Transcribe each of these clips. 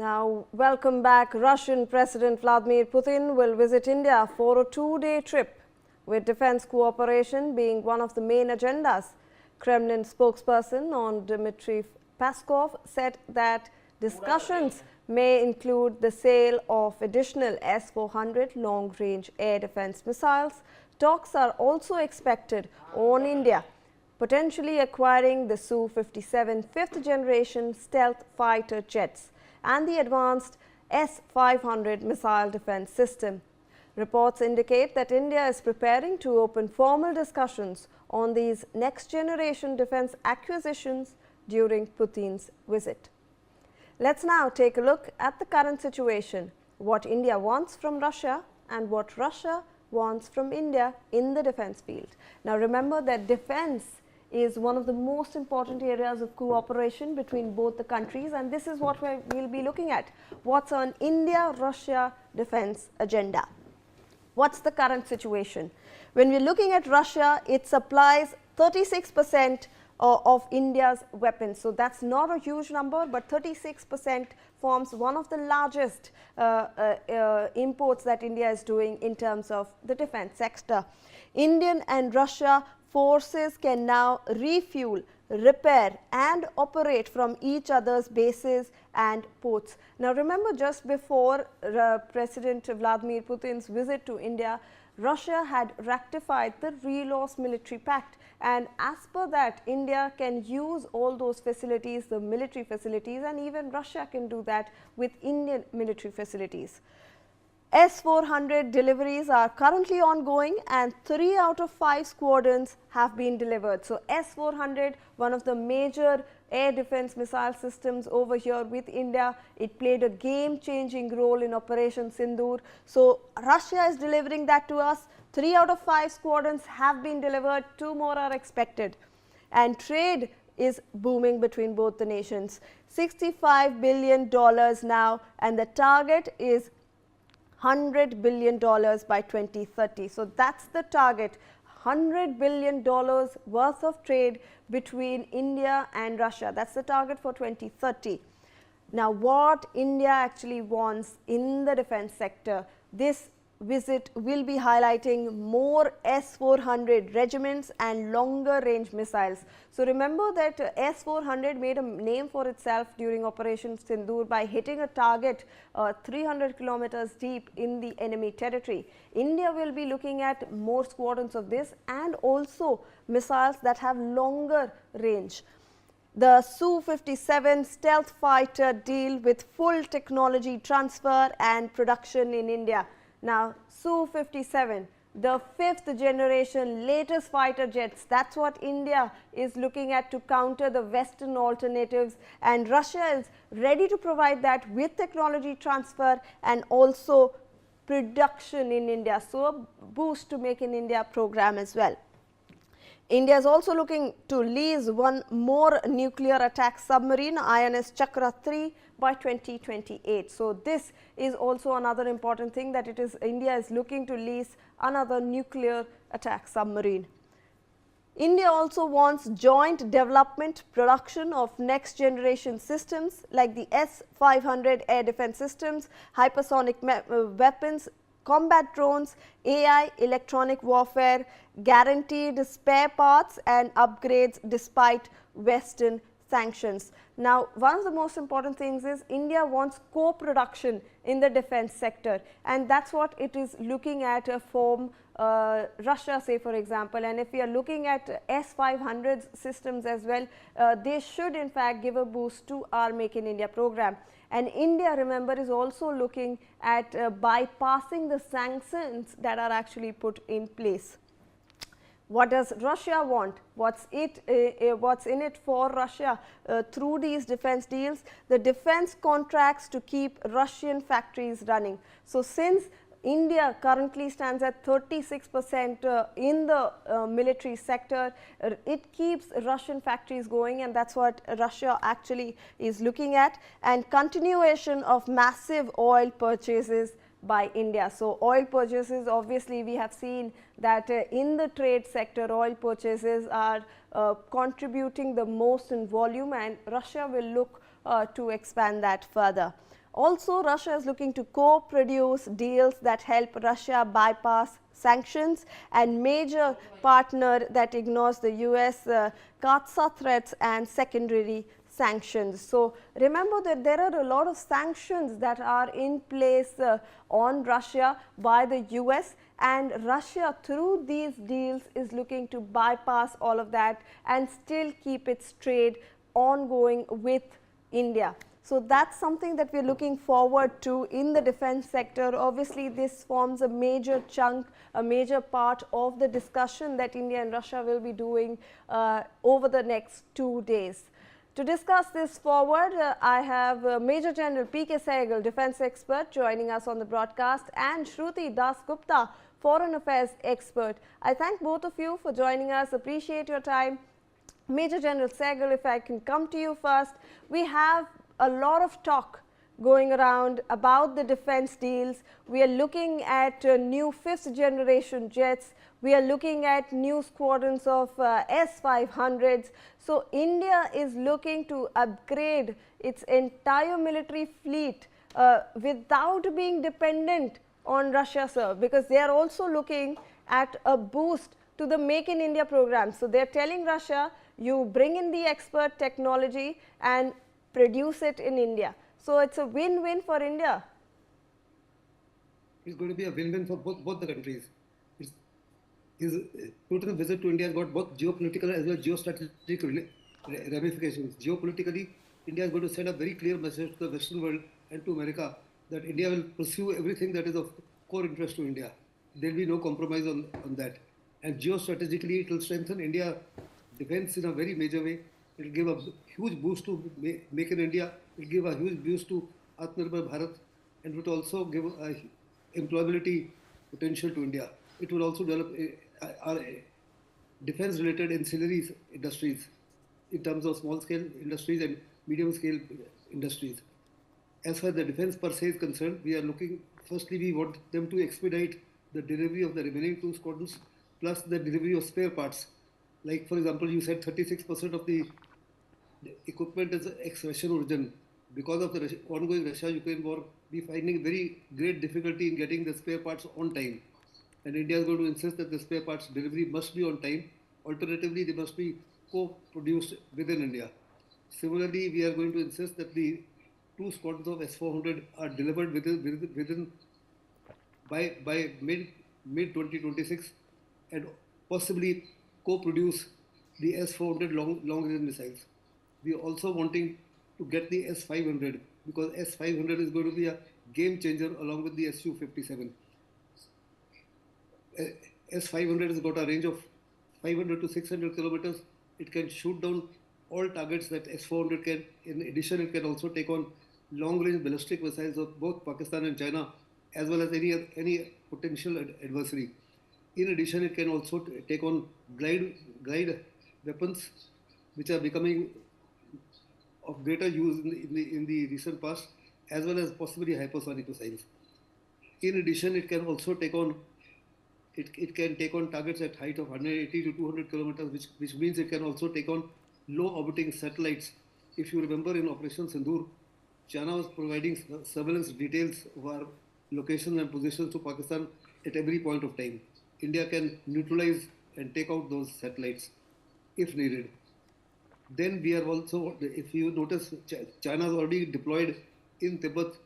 Now, welcome back. Russian President Vladimir Putin will visit India for a two-day trip, with defense cooperation being one of the main agendas. Kremlin spokesperson on Dmitry Peskov said that discussions may include the sale of additional S-400 long-range air defense missiles. Talks are also expected on India potentially acquiring the Su-57 fifth-generation stealth fighter jets and the advanced S-500 missile defense system. Reports indicate that India is preparing to open formal discussions on these next-generation defense acquisitions during Putin's visit. Let's now take a look at the current situation, what India wants from Russia and what Russia wants from India in the defense field. Now remember that defense is one of the most important areas of cooperation between both the countries, and this is what we'll be looking at. What's on India-Russia defense agenda? What's the current situation? When we're looking at Russia, it supplies 36% of India's weapons. So that's not a huge number, but 36% forms one of the largest imports that India is doing in terms of the defense sector. Indian and Russia forces can now refuel, repair and operate from each other's bases and ports. Now remember, just before President Vladimir Putin's visit to India, Russia had ratified the Reloss Military Pact, and as per that, India can use all those facilities, the military facilities, and even Russia can do that with Indian military facilities. S-400 deliveries are currently ongoing and 3 out of 5 squadrons have been delivered. So S-400, one of the major air defense missile systems over here with India, it played a game-changing role in Operation Sindoor. So Russia is delivering that to us. 3 out of 5 squadrons have been delivered, 2 more are expected. And trade is booming between both the nations. $65 billion now, and the target is $100 billion by 2030. So that's the target, $100 billion worth of trade between India and Russia. That's the target for 2030. Now, what India actually wants in the defense sector, this visit will be highlighting more S-400 regiments and longer range missiles. So remember that S-400 made a name for itself during Operation Sindoor by hitting a target 300 kilometers deep in the enemy territory. India will be looking at more squadrons of this and also missiles that have longer range. The Su-57 stealth fighter deal with full technology transfer and production in India. Now, Su-57, the 5th generation latest fighter jets, that's what India is looking at to counter the Western alternatives, and Russia is ready to provide that with technology transfer and also production in India. So, a boost to Make in India program as well. India is also looking to lease one more nuclear attack submarine, INS Chakra 3, by 2028. So this is also another important thing, that India is looking to lease another nuclear attack submarine. India also wants joint development production of next generation systems like the S-500 air defense systems, hypersonic weapons, combat drones, AI, electronic warfare, guaranteed spare parts and upgrades despite Western sanctions. Now, one of the most important things is India wants co-production in the defense sector, and that's what it is looking at from Russia, say for example. And if we are looking at S-500 systems as well, they should in fact give a boost to our Make in India program. And India, remember, is also looking at bypassing the sanctions that are actually put in place. What does Russia want? What's in it for Russia through these defense deals? The defense contracts to keep Russian factories running. So since India currently stands at 36% in the military sector, it keeps Russian factories going, and that's what Russia actually is looking at, and continuation of massive oil purchases by India. So oil purchases, obviously we have seen that in the trade sector, oil purchases are contributing the most in volume, and Russia will look to expand that further. Also, Russia is looking to co-produce deals that help Russia bypass sanctions, and major partner that ignores the US CAATSA threats and secondary sanctions. So, remember that there are a lot of sanctions that are in place on Russia by the US, and Russia through these deals is looking to bypass all of that and still keep its trade ongoing with India. So, that is something that we are looking forward to in the defense sector. Obviously, this forms a major chunk, a major part of the discussion that India and Russia will be doing over the next 2 days. To discuss this forward, I have Major General P.K. Sehgal, defense expert, joining us on the broadcast, and Shruti Dasgupta, foreign affairs expert. I thank both of you for joining us, appreciate your time. Major General Sehgal, if I can come to you first, we have a lot of talk going around about the defense deals. We are looking at new 5th generation jets. We are looking at new squadrons of S-500s. So, India is looking to upgrade its entire military fleet without being dependent on Russia, sir, because they are also looking at a boost to the Make in India program. So, they are telling Russia, you bring in the expert technology and produce it in India. So, it is a win-win for India. It's going to be a win-win for both the countries. His Putin's visit to India has got both geopolitical as well as geostrategic ramifications. Geopolitically, India is going to send a very clear message to the Western world and to America that India will pursue everything that is of core interest to India. There will be no compromise on that. And geostrategically, it will strengthen India defense in a very major way. It will give a huge boost to Make in India. It will give a huge boost to Atmanirbhar Bharat, and it will also give a employability potential to India. It will also develop our defense-related ancillary industries in terms of small-scale industries and medium-scale industries. As far as the defense per se is concerned, we are looking, firstly, we want them to expedite the delivery of the remaining 2 squadrons, plus the delivery of spare parts. Like, for example, you said 36% of the equipment is ex-Russian origin. Because of the ongoing Russia-Ukraine war, we are finding very great difficulty in getting the spare parts on time. And India is going to insist that the spare parts delivery must be on time. Alternatively, they must be co-produced within India. Similarly, we are going to insist that the 2 squadrons of S-400 are delivered within by mid 2026, and possibly co-produce the S-400 long-range missiles. We are also wanting to get the S-500, because S-500 is going to be a game changer along with the Su-57. S-500 has got a range of 500 to 600 kilometers. It can shoot down all targets that S-400 can. In addition, it can also take on long-range ballistic missiles of both Pakistan and China, as well as any potential adversary. In addition, it can also take on glide weapons, which are becoming of greater use in the recent past, as well as possibly hypersonic missiles. In addition, it can also take on targets at height of 180 to 200 kilometers, which means it can also take on low orbiting satellites. If you remember, in Operation Sindoor, China was providing surveillance details of our locations and positions to Pakistan at every point of time. India can neutralize and take out those satellites if needed. Then we are also, if you notice, China has already deployed in Tibet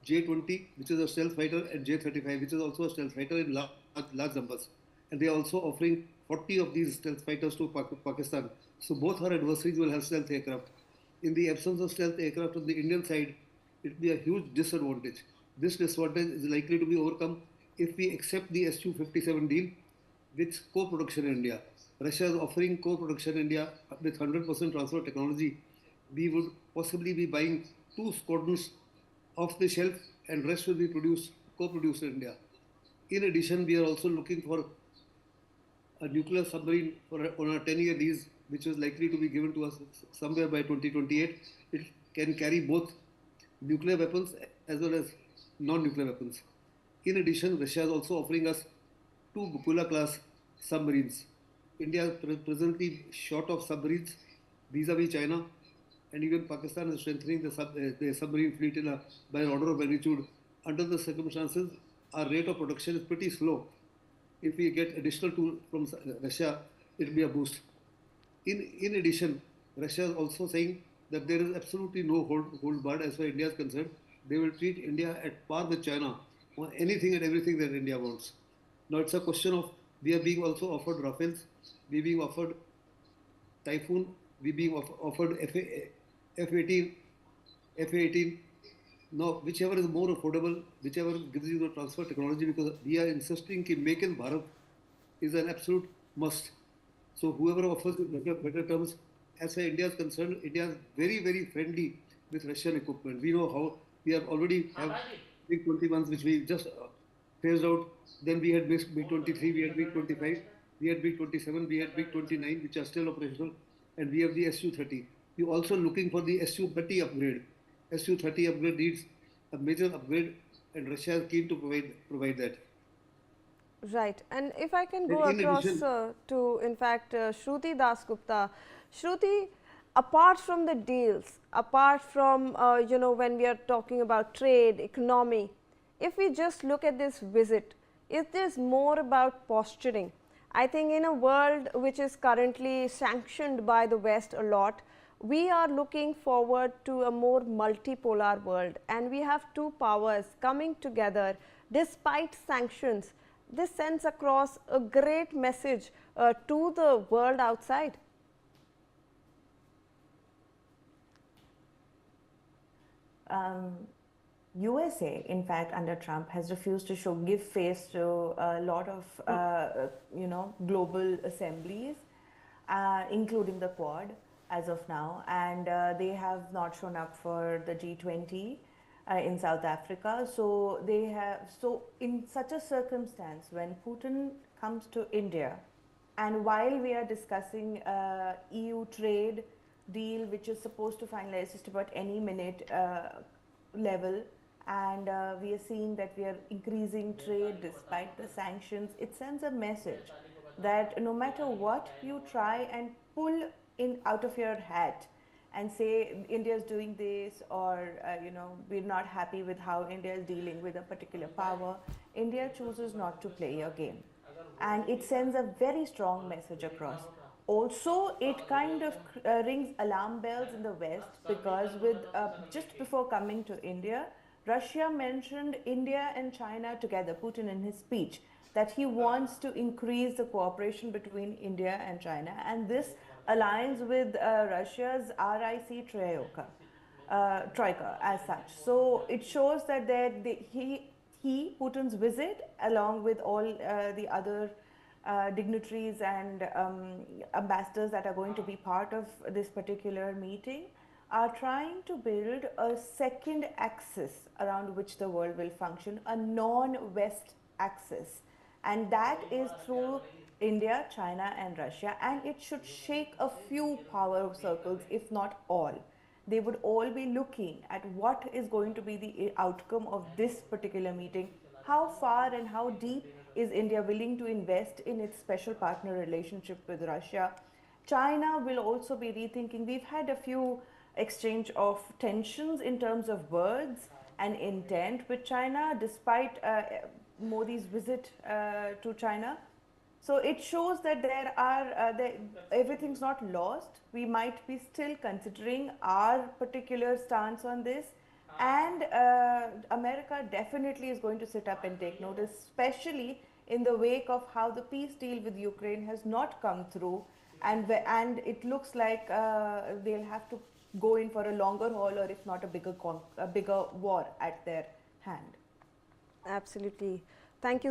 J-20, which is a stealth fighter, and J-35, which is also a stealth fighter in large numbers. And they are also offering 40 of these stealth fighters to Pakistan. So both our adversaries will have stealth aircraft. In the absence of stealth aircraft on the Indian side, it will be a huge disadvantage. This disadvantage is likely to be overcome if we accept the Su-57 deal with co-production in India. Russia is offering co-production in India with 100% transfer technology. We would possibly be buying 2 squadrons off the shelf, and rest will be co-produced in India. In addition, we are also looking for a nuclear submarine on a 10-year lease, which is likely to be given to us somewhere by 2028. It can carry both nuclear weapons as well as non-nuclear weapons. In addition, Russia is also offering us 2 Bukula class submarines. India is presently short of submarines vis-a-vis China, and even Pakistan is strengthening the submarine fleet by an order of magnitude. Under the circumstances, our rate of production is pretty slow. If we get additional tool from Russia, it will be a boost. In addition, Russia is also saying that there is absolutely no hold barred as far as India is concerned. They will treat India at par with China on anything and everything that India wants. Now it's a question of we are being also offered Rafales, we are being offered Typhoon, we are being offered F-18, F-18. Now, whichever is more affordable, whichever gives you the transfer technology, because we are insisting that Make in Bharat is an absolute must. So whoever offers better terms, as far as India is concerned, India is very, very friendly with Russian equipment. We know how we are already have MiG-21s, which we just phased out. Then we had MiG-23, we had MiG-25, we had MiG-27, we had MiG-29, which are still operational, and we have the Su-30. We're also looking for the Su-30 upgrade. Su-30 upgrade needs a major upgrade, and Russia is keen to provide that. Right, and if I can go In across addition, to, in fact, Shruti Dasgupta. Shruti, apart from the deals, apart from, you know, when we are talking about trade, economy, if we just look at this visit, is this more about posturing? I think in a world which is currently sanctioned by the West a lot, we are looking forward to a more multipolar world, and we have two powers coming together despite sanctions. This sends across a great message to the world outside. USA, in fact, under Trump, has refused to give face to a lot of, global assemblies, including the Quad, as of now, and they have not shown up for the G20 in South Africa. So in such a circumstance, when Putin comes to India, and while we are discussing EU trade deal, which is supposed to finalize just about any minute level, and we are seeing that we are increasing trade despite the sanctions, it sends a message that no matter what you try and pull in out of your hat and say India is doing this, or we're not happy with how India is dealing with a particular power, India chooses not to play your game, and it sends a very strong message across. Also, it kind of rings alarm bells in the West, because just before coming to India, Russia mentioned India and China together, Putin in his speech, that he wants to increase the cooperation between India and China, and this aligns with Russia's RIC troika as such. So it shows that Putin's visit, along with all the other dignitaries and ambassadors that are going to be part of this particular meeting, are trying to build a second axis around which the world will function, a non-West axis, and that is through India, China and Russia, and it should shake a few power circles, if not all. They would all be looking at what is going to be the outcome of this particular meeting. How far and how deep is India willing to invest in its special partner relationship with Russia? China will also be rethinking. We've had a few exchange of tensions in terms of words and intent with China, despite Modi's visit to China. So it shows that everything's not lost. We might be still considering our particular stance on this, and America definitely is going to sit up and take notice, especially in the wake of how the peace deal with Ukraine has not come through, and it looks like they'll have to go in for a longer haul, or if not a bigger war at their hand. Absolutely. Thank you